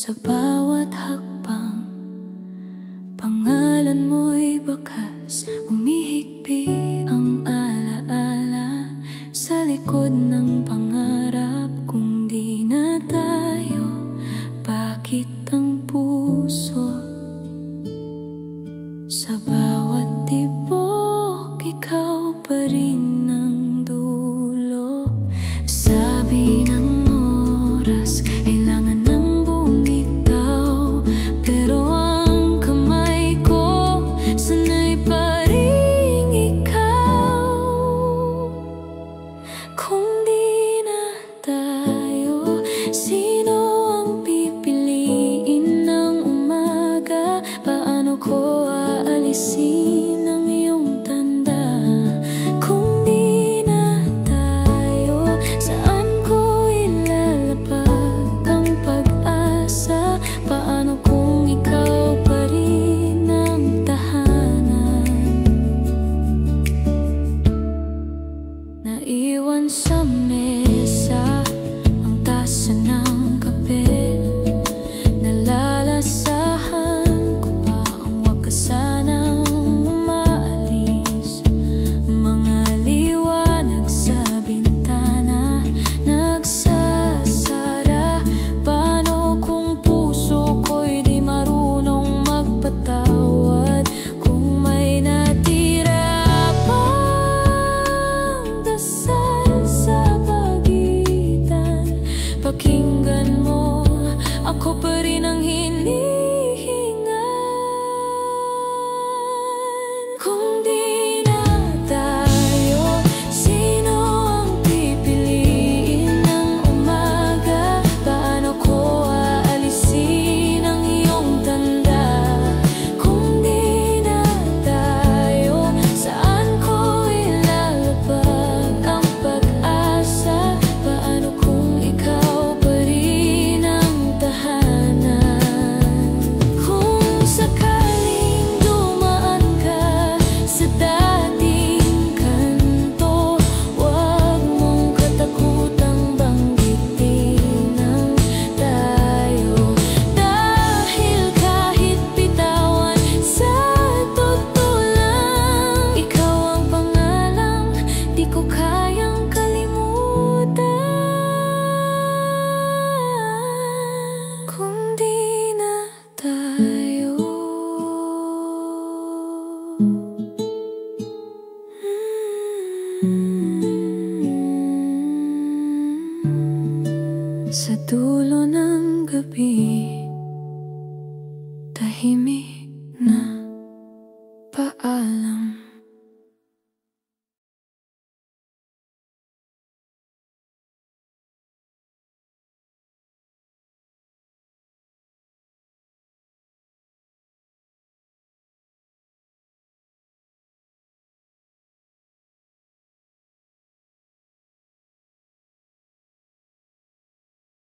Sa bawat hakbang, pangalan mo'y bakas. Umihigpi ang alaala sa likod ng pangarap. Kung di na tayo, bakit ang puso sa bawat tibok ikaw pa rin ang dulo? Sabi ng oras, kailangan ng bumitaw, pero ang kamay ko sanay pa ring ikaw. Kung di na tayo, sino ang pipiliin ng umaga? Paano ko aalisin ang iyong tanda? Kung di na tayo, saan ko ilalapag ang pag-asa? Paano kung ikaw pa rin ang tahanan? Naiwan sa mesa ang tasa ng kape. Nalalasahan ko pa ang wakasan ng umaalis. Mga liwanag sa bintana nagsasara. Paano kung puso ko'y di marunong magpatawad? Kung may natira pang dasal sa pagitan, pakinggan mo, ako pa rin ang hinihingan. Kung di na tayo, sino ang pipiliin ng umaga? Paano ko aalisin ang iyong tanda? Kung di na tayo, saan ko ilalapag ang pag-asa? Paano kung ikaw pa rin ang tahanan? Kung sakaling dumaan ka sa dating kanto, huwag mong katakutang banggitin ang tayo. Dahil kahit bitawan, sa totoo lang, ikaw ang pangalang di ko kayang kalimutan. Kung di na tayo, sa dulo ng gabi, tahimik na